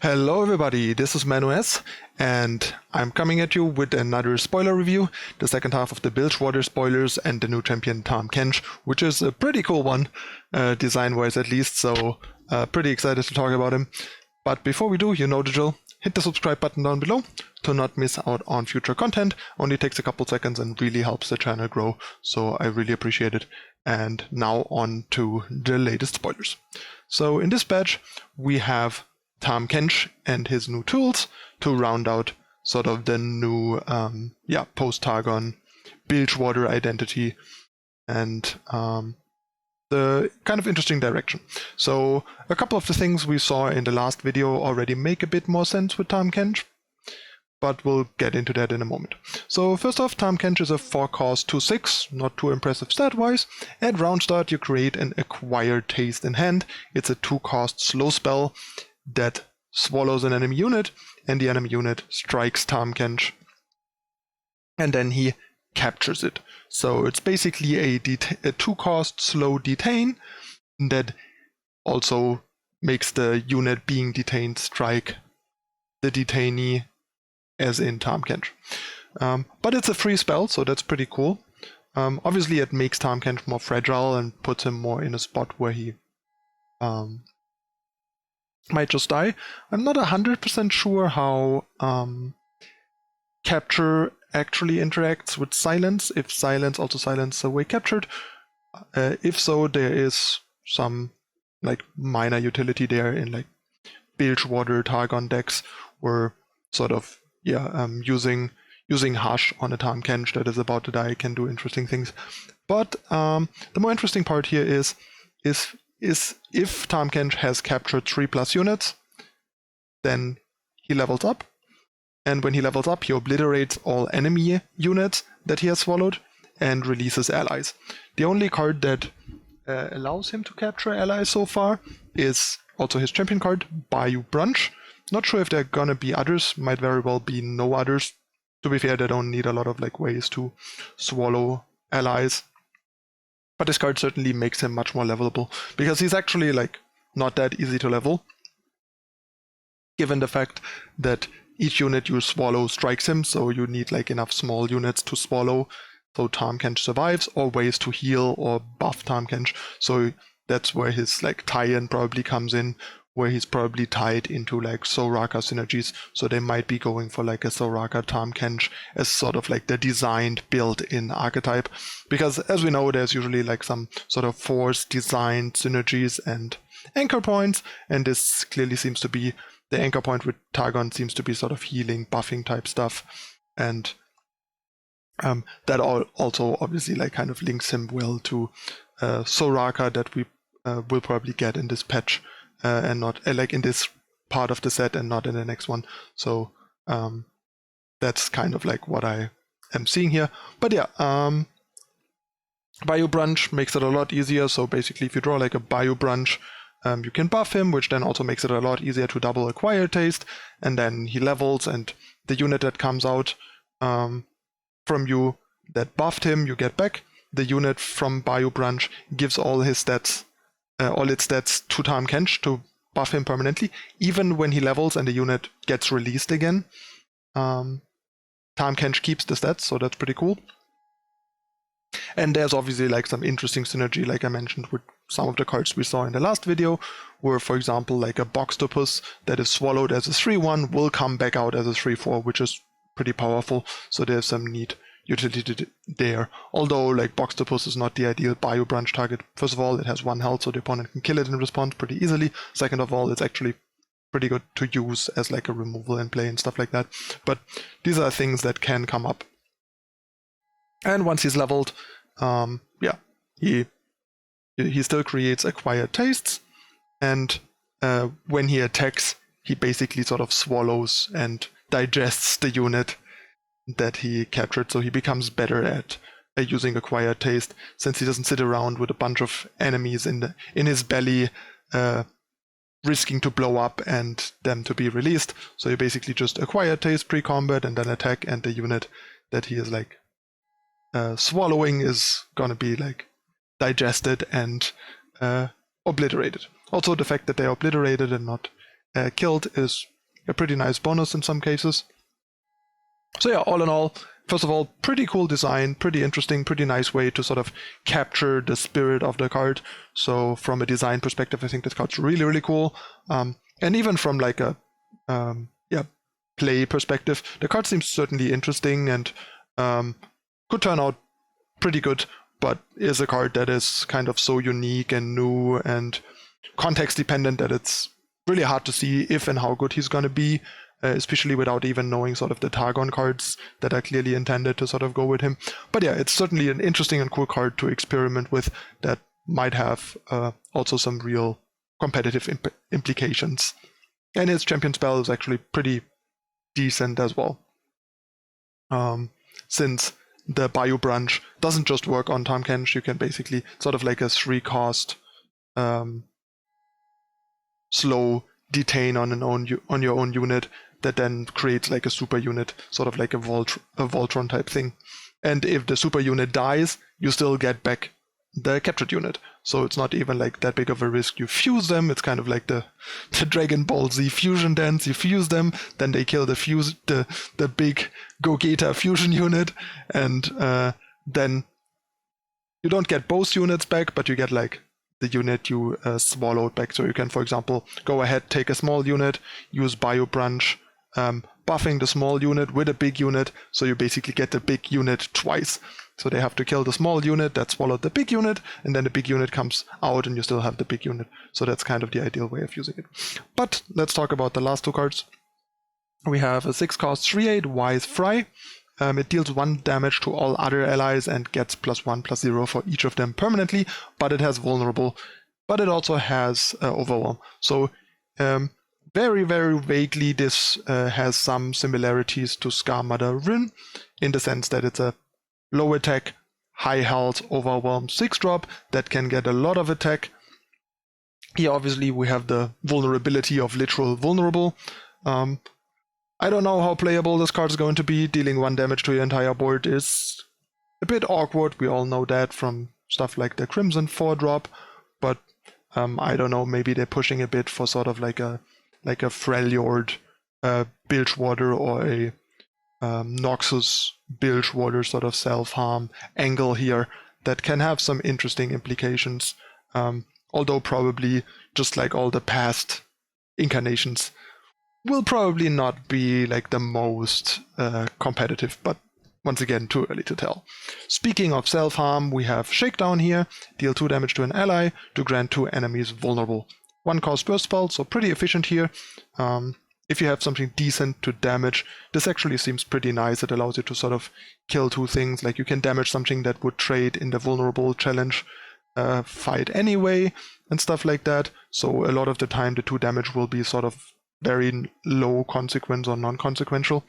Hello everybody, this is ManuS, and I'm coming at you with another spoiler review, the second half of the Bilgewater spoilers and the new champion Tahm Kench, which is a pretty cool one, design-wise at least, so pretty excited to talk about him. But before we do, you know the drill, hit the subscribe button down below to not miss out on future content. Only takes a couple seconds and really helps the channel grow, so I really appreciate it. And now on to the latest spoilers. So in this batch, we have Tahm Kench and his new tools to round out sort of the new post-Targon Bilgewater identity and the kind of interesting direction. So a couple of the things we saw in the last video already make a bit more sense with Tahm Kench, but we'll get into that in a moment. So first off, Tahm Kench is a 4-cost 2/6, not too impressive stat-wise. At round start you create an Acquired Taste in hand. It's a 2-cost slow spell that swallows an enemy unit, and the enemy unit strikes Tahm Kench, and then he captures it. So it's basically a 2-cost slow detain that also makes the unit being detained strike the detainee, as in Tahm Kench. But it's a free spell, so that's pretty cool. Obviously it makes Tahm Kench more fragile and puts him more in a spot where he might just die. I'm not 100% sure how capture actually interacts with silence, if silence also silences away captured. If so, there is some like minor utility there in like Bilgewater Targon decks, where sort of using Hush on a Tahm Kench that is about to die can do interesting things. But the more interesting part here is if Tahm Kench has captured 3+ units, then he levels up, and when he levels up, he obliterates all enemy units that he has swallowed and releases allies. The only card that allows him to capture allies so far is also his champion card, Bayou Brunch. Not sure if there are gonna be others, might very well be no others. To be fair, they don't need a lot of like ways to swallow allies. But this card certainly makes him much more levelable, because he's actually like not that easy to level, given the fact that each unit you swallow strikes him, so you need like enough small units to swallow so Tahm Kench survives, or ways to heal or buff Tahm Kench. So that's where his like tie-in probably comes in, where he's probably tied into like Soraka synergies, so they might be going for like a Soraka Tahm Kench as sort of like the designed built-in archetype, because as we know there's usually like some sort of force designed synergies and anchor points, and this clearly seems to be the anchor point with Targon, seems to be sort of healing, buffing type stuff, and that also obviously like kind of links him well to Soraka that we will probably get in this patch, and not like in this part of the set and not in the next one. So that's kind of like what I am seeing here. But yeah, Bayou Brunch makes it a lot easier. So basically if you draw like a Bayou Brunch, you can buff him, which then also makes it a lot easier to double Acquired Taste, and then he levels, and the unit that comes out from you that buffed him, you get back. The unit from Bayou Brunch gives all his stats, all its stats to Tahm Kench to buff him permanently, even when he levels and the unit gets released again. Tahm Kench keeps the stats, so that's pretty cool. And there's obviously like some interesting synergy, like I mentioned, with some of the cards we saw in the last video, where for example like a Boxtopus that is swallowed as a 3/1 will come back out as a 3/4, which is pretty powerful. So there's some neat utility there. Although like Boxtopus is not the ideal Bayou Brunch target. First of all, it has 1 health, so the opponent can kill it in response pretty easily. Second of all, it's actually pretty good to use as like a removal in play and stuff like that. But these are things that can come up. And once he's leveled, he still creates Acquired Tastes, and when he attacks, he basically sort of swallows and digests the unit that he captured, so he becomes better at using Acquired Taste, since he doesn't sit around with a bunch of enemies in his belly risking to blow up and them to be released. So you basically just Acquired Taste pre-combat and then attack, and the unit that he is like swallowing is gonna be like digested and obliterated. Also, the fact that they are obliterated and not killed is a pretty nice bonus in some cases. So yeah, all in all, first of all, pretty cool design, pretty interesting, pretty nice way to sort of capture the spirit of the card. So from a design perspective, I think this card's really, really cool. And even from like a play perspective, the card seems certainly interesting and could turn out pretty good, but is a card that is kind of so unique and new and context dependent that it's really hard to see if and how good he's going to be. Especially without even knowing sort of the Targon cards that are clearly intended to sort of go with him. But yeah, it's certainly an interesting and cool card to experiment with that might have also some real competitive implications. And his champion spell is actually pretty decent as well. Since the Bayou Branch doesn't just work on Tahm Kench, you can basically sort of like a 3-cost slow detain on your own unit that then creates like a super unit, sort of like a Voltron type thing. And if the super unit dies, you still get back the captured unit. So it's not even like that big of a risk. You fuse them. It's kind of like the Dragon Ball Z fusion dance. You fuse them, then they kill the big Gogeta fusion unit, and then you don't get both units back, but you get like the unit you swallowed back. So you can, for example, go ahead, take a small unit, use Bayou Branch, buffing the small unit with a big unit, so you basically get the big unit twice. So they have to kill the small unit that swallowed the big unit, and then the big unit comes out and you still have the big unit. So that's kind of the ideal way of using it. But let's talk about the last two cards. We have a 6-cost 3/8 Wise Fry. It deals 1 damage to all other allies and gets +1/+0 for each of them permanently, but it has Vulnerable, but it also has Overwhelm. So very, very vaguely, this has some similarities to Skarmother Rune, in the sense that it's a low attack, high health, Overwhelm 6-drop that can get a lot of attack. Here obviously we have the vulnerability of literal vulnerable. I don't know how playable this card is going to be. Dealing 1 damage to your entire board is a bit awkward. We all know that from stuff like the Crimson 4-drop, but I don't know, maybe they're pushing a bit for sort of like a Freljord Bilgewater or a Noxus Bilgewater sort of self-harm angle here that can have some interesting implications, although probably, just like all the past incarnations, will probably not be like the most competitive, but once again, too early to tell. Speaking of self-harm, we have Shakedown here. Deal 2 damage to an ally to grant 2 enemies vulnerable. 1-cost burst spell, so pretty efficient here. If you have something decent to damage, this actually seems pretty nice. It allows you to sort of kill 2 things. Like you can damage something that would trade in the vulnerable challenge fight anyway, and stuff like that. So a lot of the time the 2 damage will be sort of very low consequence or non-consequential,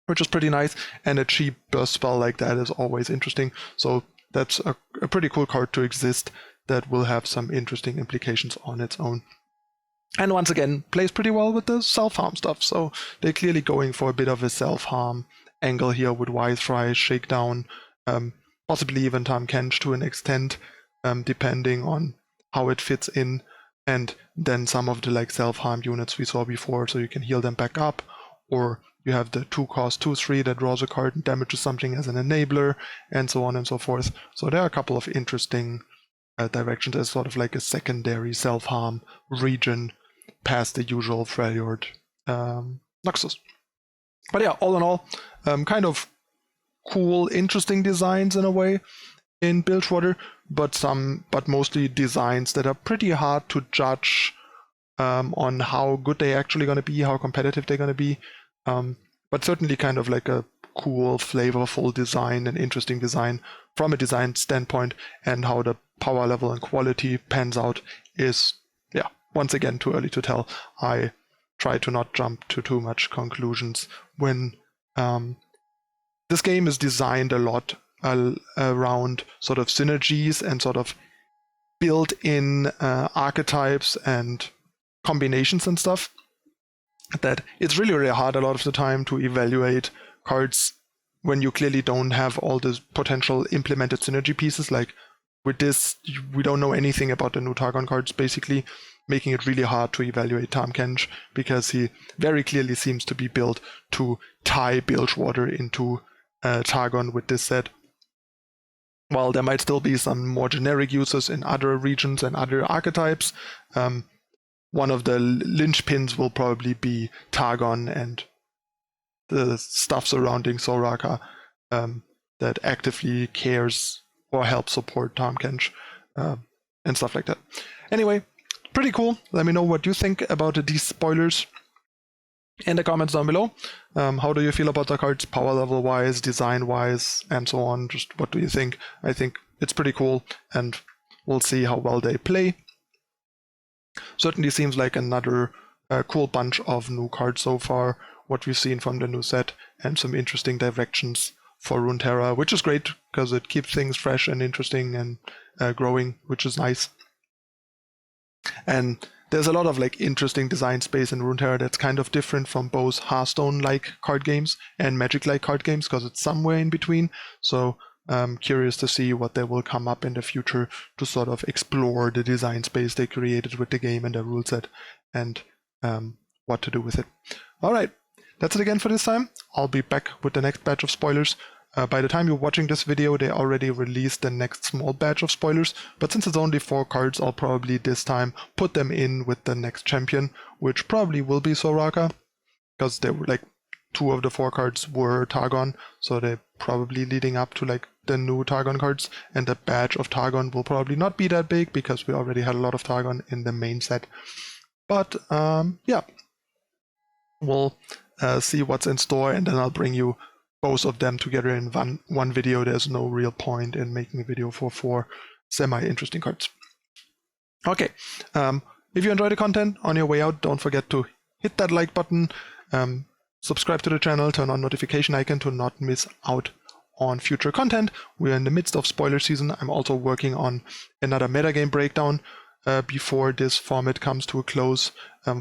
which is pretty nice. And a cheap burst spell like that is always interesting. So that's a pretty cool card to exist that will have some interesting implications on its own. And once again, plays pretty well with the self-harm stuff. So they're clearly going for a bit of a self-harm angle here with Wise Fry, Shakedown, possibly even Tahm Kench to an extent, depending on how it fits in. And then some of the like self-harm units we saw before, so you can heal them back up, or you have the 2-cost 2/3 that draws a card and damages something as an enabler, and so on and so forth. So there are a couple of interesting directions as sort of like a secondary self-harm region past the usual Freljord Noxus. But yeah, all in all, kind of cool, interesting designs in a way in Bilgewater, but mostly designs that are pretty hard to judge on how good they're actually going to be, how competitive they're going to be. But certainly kind of like a cool, flavorful design, an interesting design from a design standpoint, and how the power level and quality pans out is, yeah, once again, too early to tell. I try to not jump to too much conclusions when this game is designed a lot around sort of synergies and sort of built-in archetypes and combinations and stuff, that it's really, really hard a lot of the time to evaluate cards when you clearly don't have all the potential implemented synergy pieces. Like with this, we don't know anything about the new Targon cards, basically. making it really hard to evaluate Tahm Kench, because he very clearly seems to be built to tie Bilgewater into Targon with this set. While there might still be some more generic uses in other regions and other archetypes, one of the linchpins will probably be Targon and the stuff surrounding Soraka that actively cares or helps support Tahm Kench and stuff like that. Anyway, pretty cool. Let me know what you think about these spoilers in the comments down below. How do you feel about the cards, power level wise, design wise, and so on? Just what do you think? I think it's pretty cool, and we'll see how well they play. Certainly seems like another cool bunch of new cards so far, what we've seen from the new set, and some interesting directions for Runeterra, which is great because it keeps things fresh and interesting and growing, which is nice. And there's a lot of like interesting design space in Runeterra that's kind of different from both Hearthstone-like card games and Magic-like card games, because it's somewhere in between. So I'm curious to see what they will come up in the future to sort of explore the design space they created with the game and the rule set, and what to do with it. All right, that's it again for this time. I'll be back with the next batch of spoilers. By the time you're watching this video, they already released the next small batch of spoilers, but since it's only 4 cards, I'll probably this time put them in with the next champion, which probably will be Soraka, because they were like 2 of the 4 cards were Targon, so they're probably leading up to like the new Targon cards, and the batch of Targon will probably not be that big because we already had a lot of Targon in the main set. But yeah, we'll see what's in store, and then I'll bring you both of them together in one video. There's no real point in making a video for 4 semi-interesting cards. Okay, if you enjoy the content, on your way out, don't forget to hit that like button, subscribe to the channel, turn on notification icon to not miss out on future content. We're in the midst of spoiler season. I'm also working on another metagame breakdown before this format comes to a close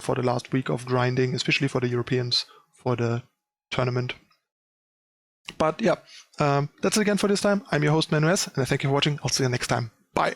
for the last week of grinding, especially for the Europeans for the tournament. But yeah, that's it again for this time. I'm your host, ManuS, and I thank you for watching. I'll see you next time. Bye.